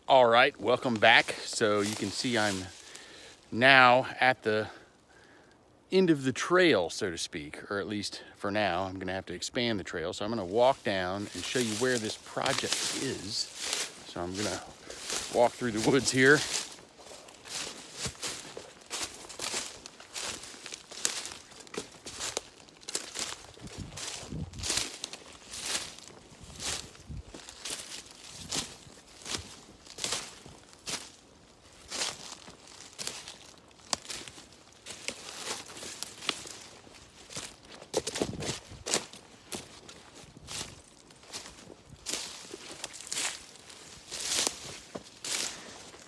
All right, welcome back. So you can see I'm now at the end of the trail, so to speak, or at least for now. I'm gonna have to expand the trail. So I'm gonna walk down and show you where this project is. So I'm gonna walk through the woods here.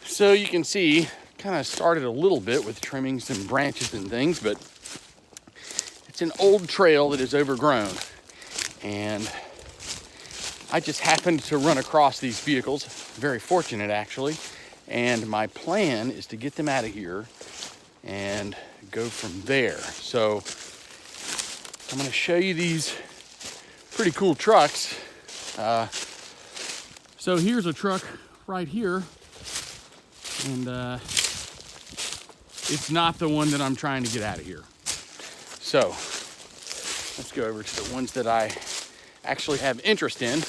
So you can see, kind of started a little bit with trimming some branches and things, but it's an old trail that is overgrown. And I just happened to run across these vehicles, very fortunate actually. And my plan is to get them out of here and go from there. So I'm gonna show you these pretty cool trucks. So here's a truck right here. And it's not the one that I'm trying to get out of here. So let's go over to the ones that I actually have interest in.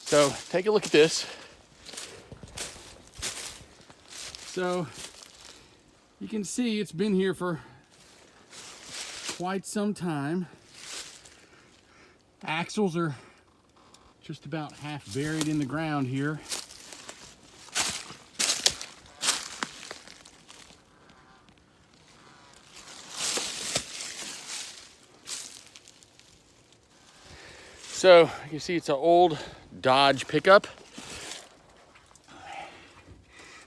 So take a look at this. So you can see it's been here for quite some time. Axles are just about half buried in the ground here. So you can see it's an old Dodge pickup.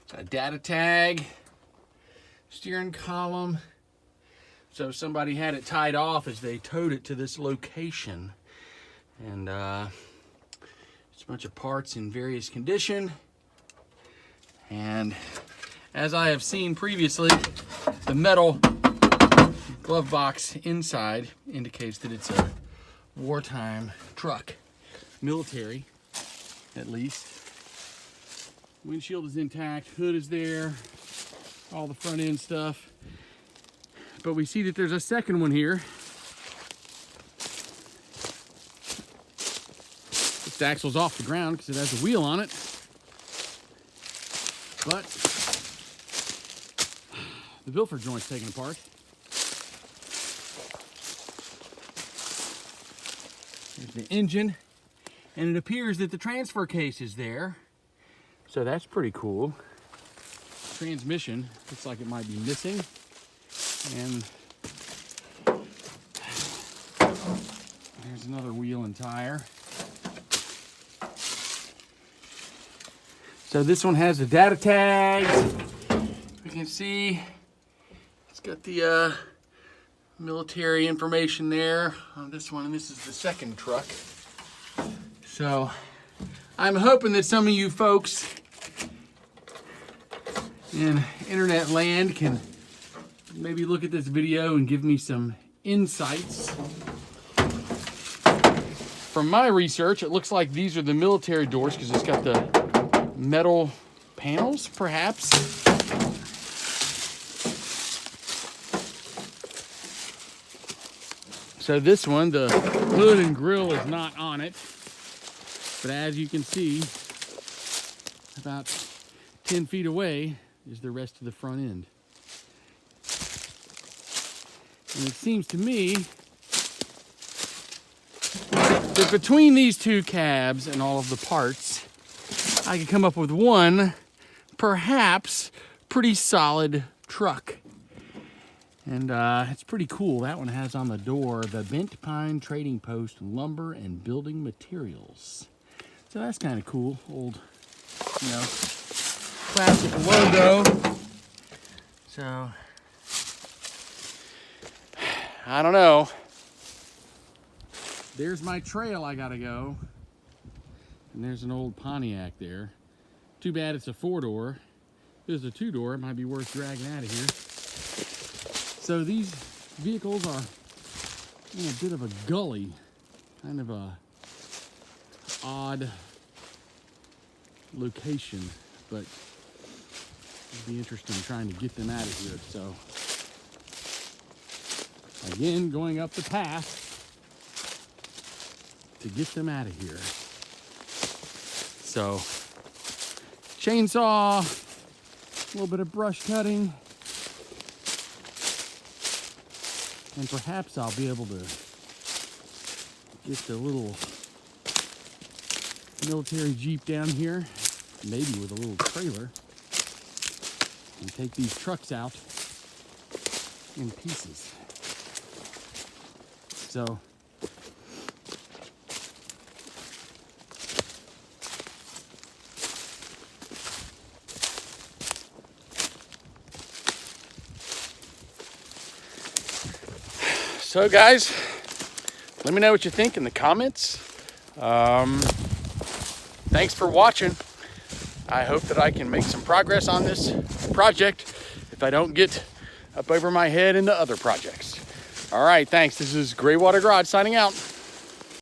It's a data tag, steering column. So somebody had it tied off as they towed it to this location. And it's a bunch of parts in various condition. And as I have seen previously, the metal glove box inside indicates that it's a wartime truck, military at least. Windshield is intact, hood is there, all the front end stuff. But we see that there's a second one here. This axle's off the ground because it has a wheel on it. But the Bilford joint's taken apart. There's the engine, and it appears that the transfer case is there. So that's pretty cool. Transmission looks like it might be missing. And there's another wheel and tire. So this one has the data tags. You can see it's got the military information there on this one, and this is the second truck. So I'm hoping that some of you folks in internet land can maybe look at this video and give me some insights. From my research, it looks like these are the military doors because it's got the metal panels, perhaps. So this one, the hood and grill is not on it. But as you can see, about 10 feet away is the rest of the front end. And it seems to me that between these two cabs and all of the parts, I could come up with one, perhaps, pretty solid truck. And it's pretty cool. That one has on the door the Bent Pine Trading Post Lumber and Building Materials. So that's kind of cool. Old, you know, classic logo. So, I don't know. There's my trail I gotta go. And there's an old Pontiac there. Too bad it's a 4-door. If it was a 2-door, it might be worth dragging out of here. So these vehicles are in a bit of a gully, kind of a odd location, but it'd be interesting trying to get them out of here. So again, going up the path to get them out of here. So chainsaw, a little bit of brush cutting, and perhaps I'll be able to get the little military Jeep down here, maybe with a little trailer, and take these trucks out in pieces. So guys, let me know what you think in the comments. Thanks for watching. I hope that I can make some progress on this project if I don't get up over my head into other projects. All right, thanks. This is Graywater Garage signing out.